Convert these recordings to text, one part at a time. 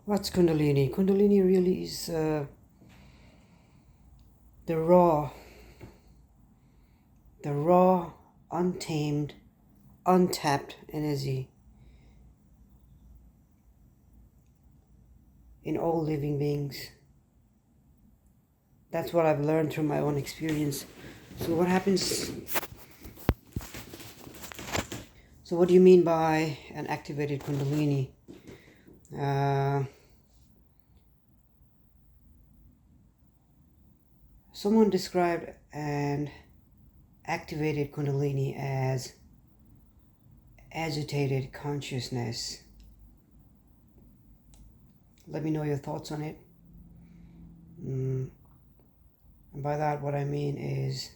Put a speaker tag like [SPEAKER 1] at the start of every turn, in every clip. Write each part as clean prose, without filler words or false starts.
[SPEAKER 1] What's Kundalini? Kundalini really is the raw, untamed, untapped energy in all living beings. That's what I've learned through my own experience. So what happens? So what do you mean by an activated Kundalini? Someone described an activated Kundalini as agitated consciousness. Let me know your thoughts on it. And by that, what I mean is,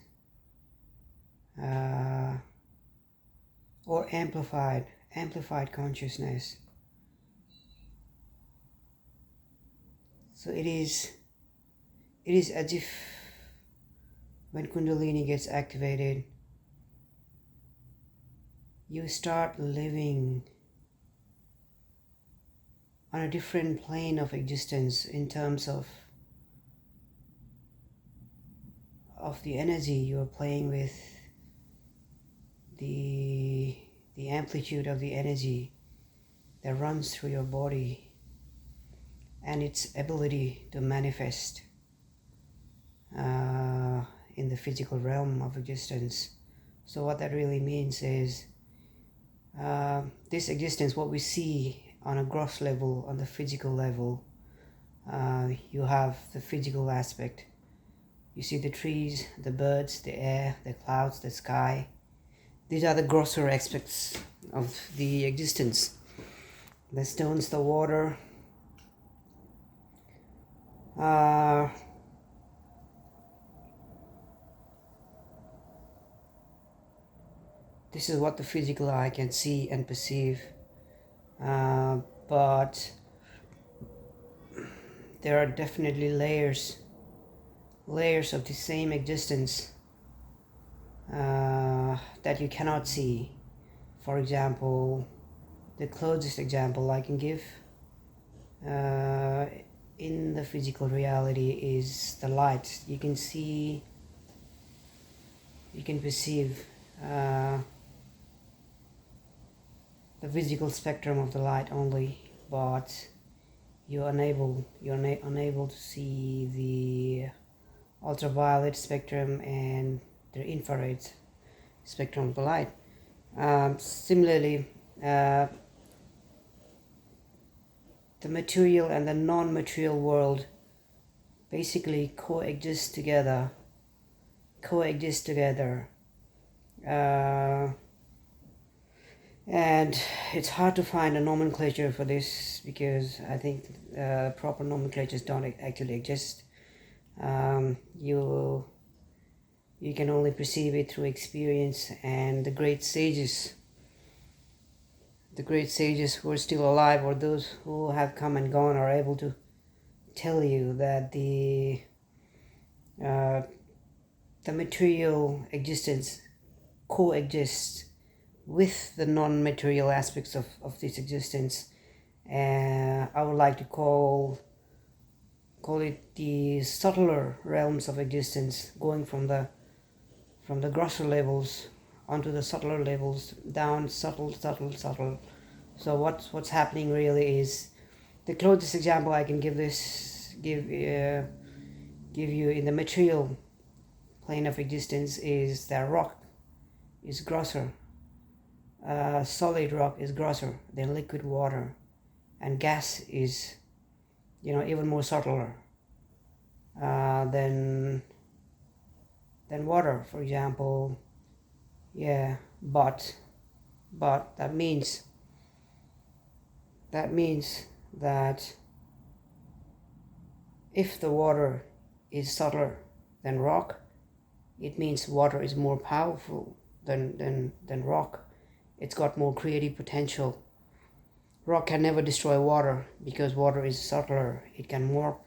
[SPEAKER 1] or amplified consciousness. So it is as if when Kundalini gets activated, you start living on a different plane of existence in terms of the energy you're playing with, the amplitude of the energy that runs through your body and its ability to manifest in the physical realm of existence. So what that really means is this existence, what we see on a gross level, on the physical level, you have the physical aspect. You see the trees, the birds, the air, the clouds, the sky. These are the grosser aspects of the existence. The stones, the water. This is what the physical eye can see and perceive. But there are definitely layers of the same existence that you cannot see. For example, the closest example I can give in the physical reality is the light. You can see, you can perceive the physical spectrum of the light only, but you're unable to see the ultraviolet spectrum and the infrared spectrum of the light. Similarly, the material and the non-material world basically coexist together. And it's hard to find a nomenclature for this because I think proper nomenclatures don't actually exist. You can only perceive it through experience, and the great sages who are still alive, or those who have come and gone, are able to tell you that the material existence coexists with the non-material aspects of this existence. I would like to call it the subtler realms of existence, going from the grosser levels onto the subtler levels, down, subtle. So what's happening really is, the closest example I can give you in the material plane of existence is that rock is grosser. Solid rock is grosser than liquid water, and gas is, even more subtler than water, for example. Yeah, but that means that if the water is subtler than rock, it means water is more powerful than rock. It's got more creative potential. Rock can never destroy water because water is subtler. It can morph,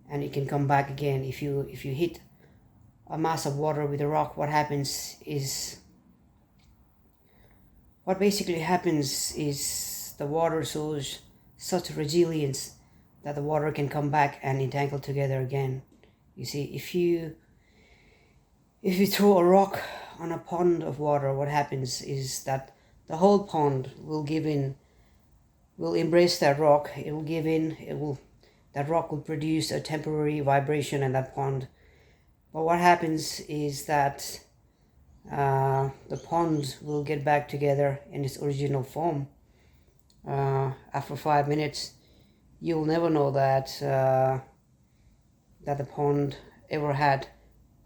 [SPEAKER 1] and it can come back again. If you hit a mass of water with a rock, what basically happens is the water source such resilience that the water can come back and entangle together again. You see, if you throw a rock on a pond of water, what happens is that the whole pond will give in, will embrace that rock. It will give in. That rock will produce a temporary vibration in that pond. But what happens is that the pond will get back together in its original form. After 5 minutes, you'll never know that that the pond ever had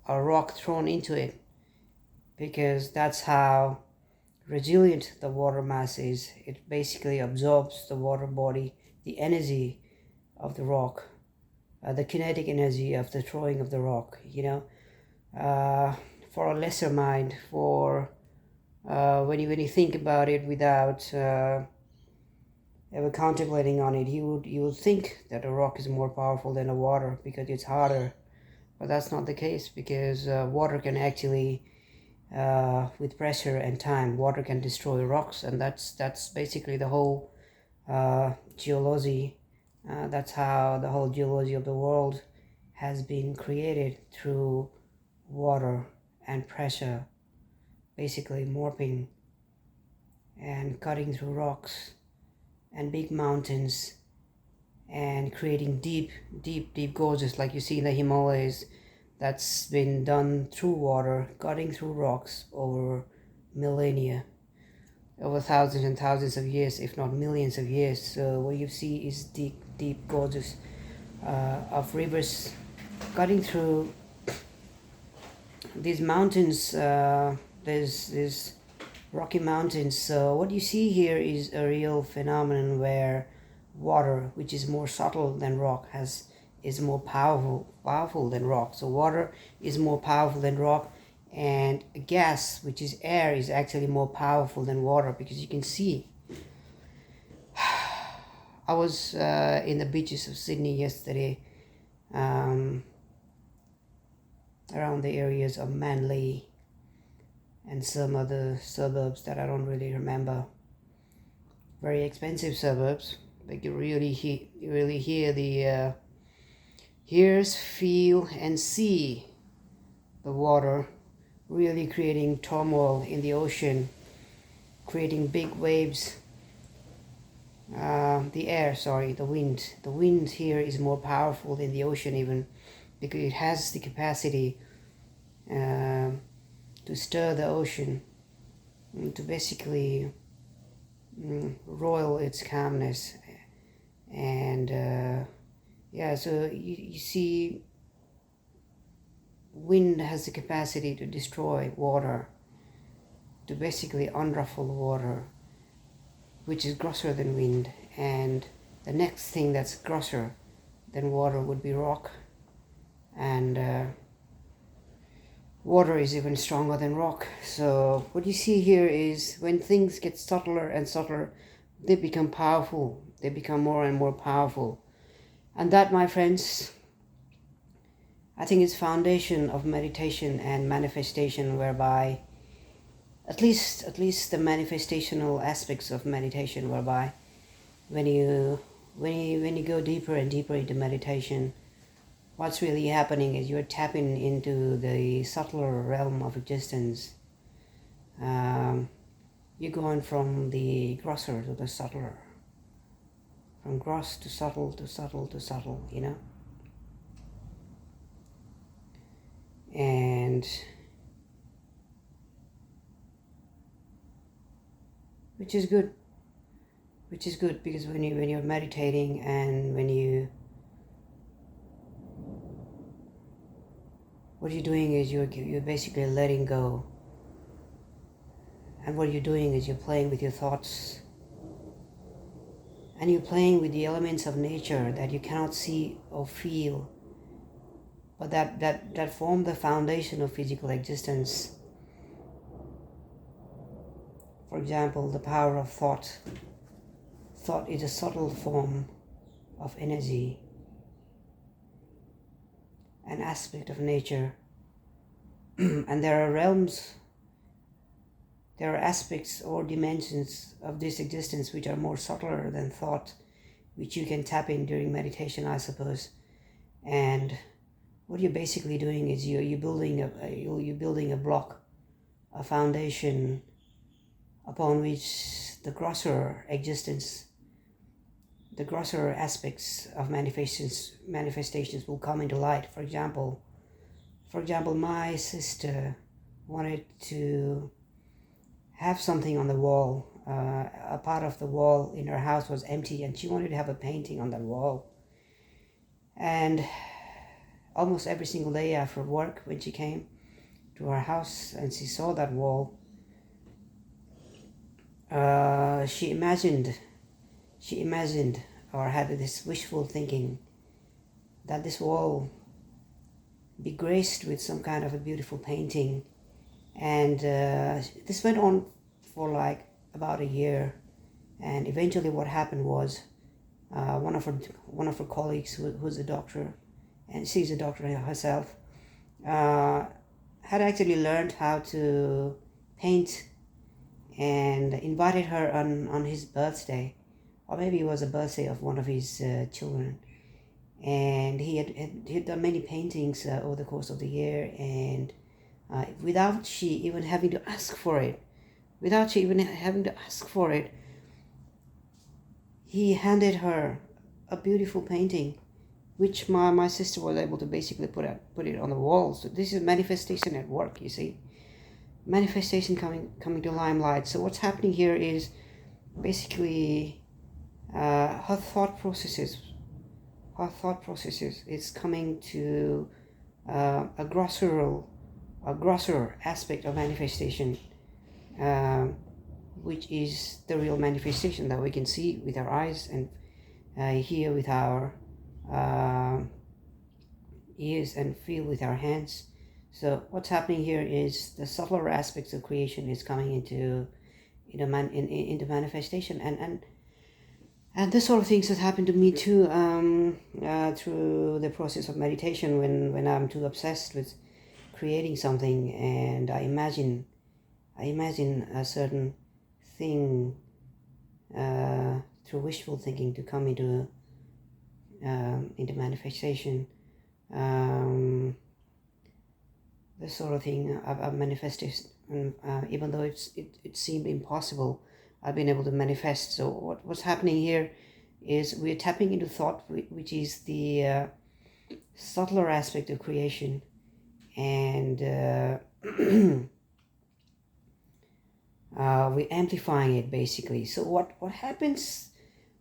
[SPEAKER 1] a rock thrown into it, because that's how resilient the water mass is. It basically absorbs the water body, the energy of the rock, the kinetic energy of the throwing of the rock, for a lesser mind, for when you think about it without ever contemplating on it, you would think that a rock is more powerful than a water because it's harder. But that's not the case, because water can actually, with pressure and time, water can destroy rocks, and that's basically the whole geology. That's how the whole geology of the world has been created, through water and pressure, basically morphing and cutting through rocks and big mountains and creating deep gorges like you see in the Himalayas. That's been done through water, cutting through rocks over millennia, over thousands and thousands of years, if not millions of years. So what you see is deep gorges of rivers cutting through these mountains. There's Rocky Mountains. So what you see here is a real phenomenon where water, which is more subtle than rock, is more powerful than rock. So water is more powerful than rock, and gas, which is air, is actually more powerful than water, because you can see. I was in the beaches of Sydney yesterday, around the areas of Manly and some other suburbs that I don't really remember. Very expensive suburbs. Like you really hear the hears, feel, and see the water really creating turmoil in the ocean, creating big waves. The wind. The wind here is more powerful than the ocean even, because it has the capacity to stir the ocean, to basically roil its calmness. And so you see, wind has the capacity to destroy water, to basically unruffle water, which is grosser than wind. And the next thing that's grosser than water would be rock. And water is even stronger than rock. So what you see here is, when things get subtler and subtler, they become powerful. They become more and more powerful. And that, my friends, I think is foundation of meditation and manifestation, whereby at least the manifestational aspects of meditation, whereby when you go deeper and deeper into meditation, what's really happening is you're tapping into the subtler realm of existence. You're going from the grosser to the subtler, from gross to subtle to subtle to subtle, and which is good, because when you're meditating, and what you're doing is you're basically letting go, and what you're doing is you're playing with your thoughts, and you're playing with the elements of nature that you cannot see or feel, but that form the foundation of physical existence. For example, the power of thought. Thought is a subtle form of energy, an aspect of nature. And there are realms, there are aspects or dimensions of this existence which are more subtler than thought, which you can tap in during meditation, I suppose. And what you're basically doing is you're building a block, a foundation upon which the grosser existence, the grosser aspects of manifestations will come into light. For example, my sister wanted to have something on the wall. A part of the wall in her house was empty, and she wanted to have a painting on that wall. And almost every single day after work, when she came to our house and she saw that wall, she imagined or had this wishful thinking that this wall be graced with some kind of a beautiful painting. And this went on for like about a year. And eventually what happened was one of her colleagues who's a doctor, and she's a doctor herself, had actually learned how to paint, and invited her on his birthday, or maybe it was a birthday of one of his children. And he had done many paintings over the course of the year, and without she even having to ask for it, he handed her a beautiful painting, which my sister was able to basically put it on the wall. So this is manifestation at work, you see. Manifestation coming to limelight. So what's happening here is basically her thought processes is coming to a grosser aspect of manifestation, which is the real manifestation that we can see with our eyes and hear with our ears and feel with our hands. So what's happening here is the subtler aspects of creation is coming into manifestation, and this sort of things has happened to me too through the process of meditation, when I'm too obsessed with creating something, and I imagine a certain thing through wishful thinking to come into manifestation. This sort of thing I've manifested, even though it seemed impossible, I've been able to manifest. So what's happening here is we're tapping into thought, which is the subtler aspect of creation, and we're amplifying it basically. So what happens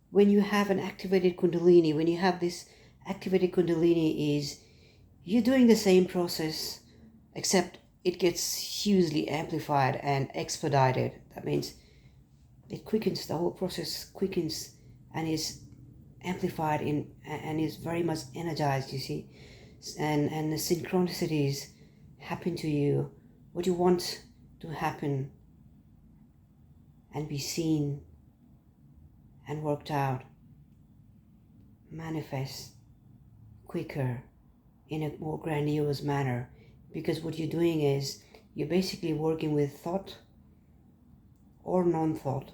[SPEAKER 1] when you have an activated Kundalini, when you have this activated Kundalini, is you're doing the same process, except it gets hugely amplified and expedited. That means it quickens, the whole process quickens and is amplified and is very much energized, you see. And the synchronicities happen to you. What you want to happen and be seen and worked out manifests quicker in a more grandiose manner, because what you're doing is you're basically working with thought or non-thought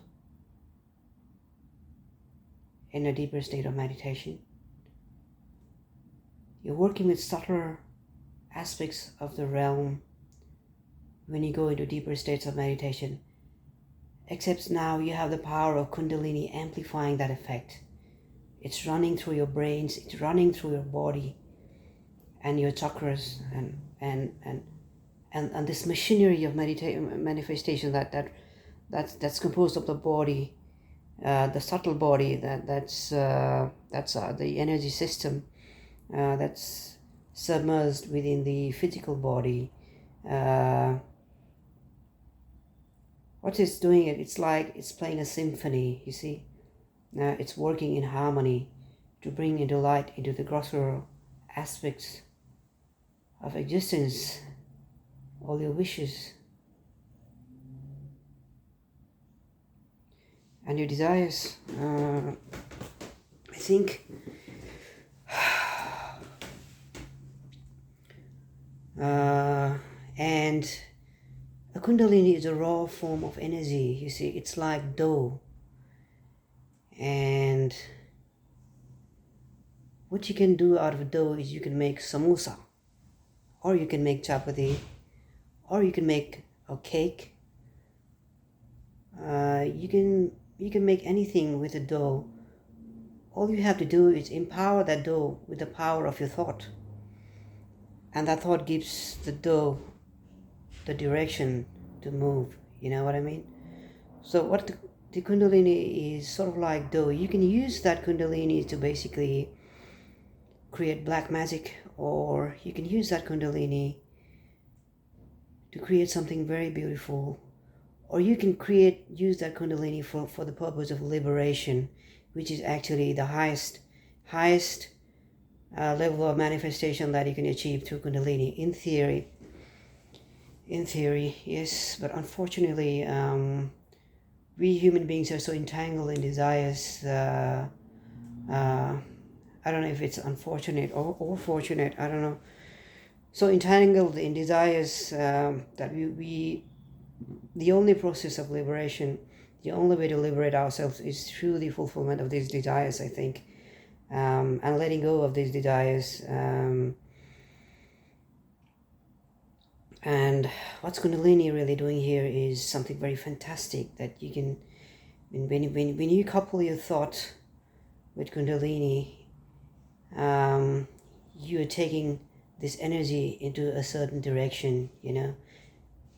[SPEAKER 1] in a deeper state of meditation. You're working with subtler aspects of the realm when you go into deeper states of meditation, except now you have the power of Kundalini amplifying that effect. It's running through your brains, it's running through your body and your chakras, and this machinery of manifestation that's composed of the body, the subtle body, that's the energy system that's submerged within the physical body. What it's doing, it's like it's playing a symphony, you see. It's working in harmony to bring into light, into the grosser aspects of existence, all your wishes and your desires. I think and a Kundalini is a raw form of energy, you see. It's like dough, and what you can do out of dough is you can make samosa, or you can make chapati, or you can make a cake. You can make anything with a dough. All you have to do is empower that dough with the power of your thought, and that thought gives the dough the direction to move. You know what I mean? So what the Kundalini is sort of like dough. You can use that Kundalini to basically create black magic, or you can use that Kundalini to create something very beautiful, or you can use that Kundalini for the purpose of liberation, which is actually the highest level of manifestation that you can achieve through Kundalini. In theory, yes, but unfortunately, we human beings are so entangled in desires. I don't know if it's unfortunate or fortunate. I don't know. So entangled in desires that we the only process of liberation, the only way to liberate ourselves is through the fulfillment of these desires, I think, and letting go of these desires. And what's Kundalini really doing here is something very fantastic that you can, when you couple your thought with Kundalini, you're taking this energy into a certain direction, you know.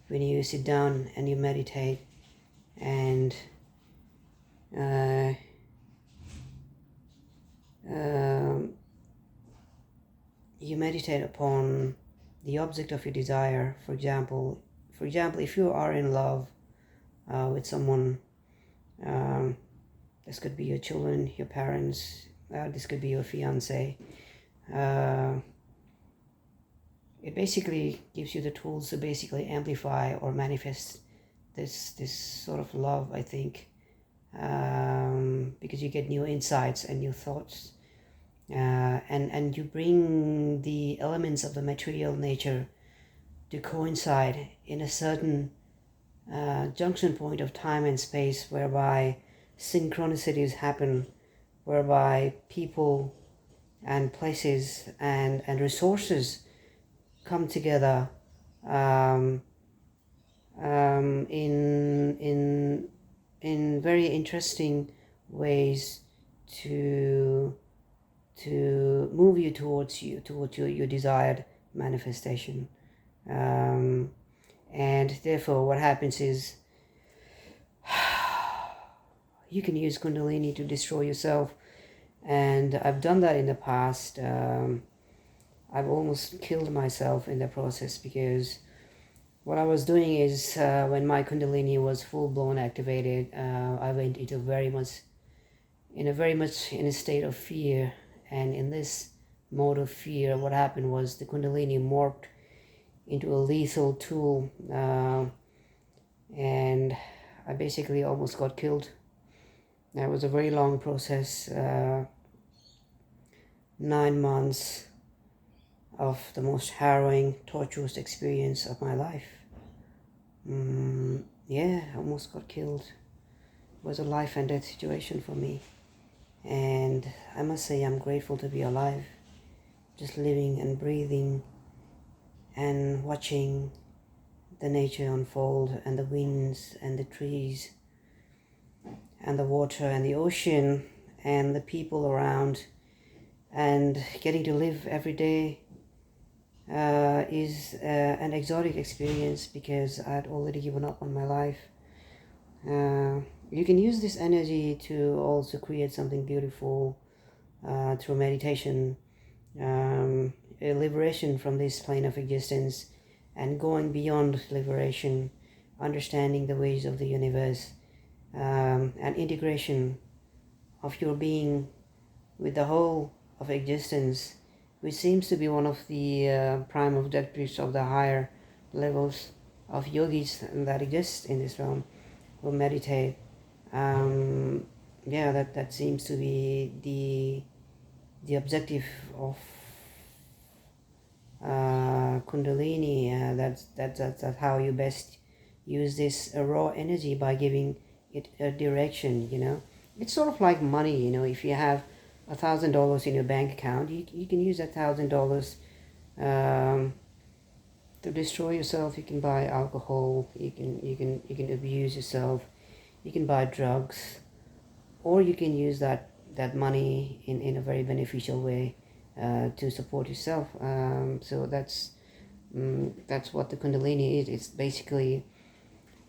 [SPEAKER 1] When you sit down and you meditate and you meditate upon the object of your desire. For example, if you are in love with someone, this could be your children, your parents, this could be your fiance. It basically gives you the tools to basically amplify or manifest this sort of love, I think, because you get new insights and new thoughts, and you bring the elements of the material nature to coincide in a certain junction point of time and space, whereby synchronicities happen, whereby people and places and resources come together in very interesting ways to move you towards your desired manifestation. And therefore what happens is you can use Kundalini to destroy yourself, and I've done that in the past. I've almost killed myself in the process, because what I was doing is when my Kundalini was full-blown activated, I went into very much in a state of fear. And in this mode of fear, what happened was the Kundalini morphed into a lethal tool, and I basically almost got killed. That was a very long process, 9 months of the most harrowing, torturous experience of my life. I almost got killed. It was a life and death situation for me. And I must say I'm grateful to be alive, just living and breathing and watching the nature unfold, and the winds and the trees and the water and the ocean and the people around, and getting to live every day is an exotic experience, because I'd already given up on my life. You can use this energy to also create something beautiful through meditation, a liberation from this plane of existence, and going beyond liberation, understanding the ways of the universe, and integration of your being with the whole of existence, which seems to be one of the prime objectives of the higher levels of yogis that exist in this realm, who meditate. That seems to be the objective of Kundalini. That's how you best use this raw energy, by giving it a direction. You know, it's sort of like money. You know, if you have $1,000 in your bank account, you can use that $1,000 to destroy yourself. You can buy alcohol, you can abuse yourself, you can buy drugs, or you can use that money in a very beneficial way to support yourself. So that's what the Kundalini is. It's basically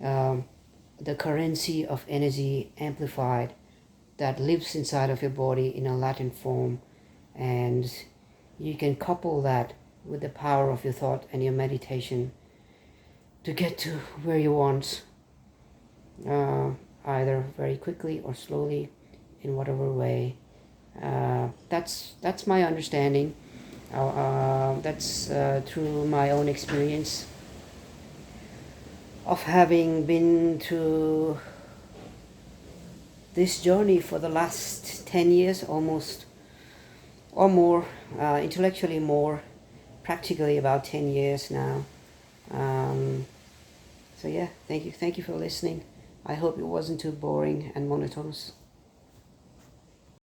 [SPEAKER 1] the currency of energy amplified that lives inside of your body in a Latin form, and you can couple that with the power of your thought and your meditation to get to where you want, either very quickly or slowly, in whatever way. That's my understanding. That's through my own experience of having been through this journey for the last 10 years almost, or more, intellectually more, practically about 10 years now. So yeah, thank you for listening. I hope it wasn't too boring and monotonous.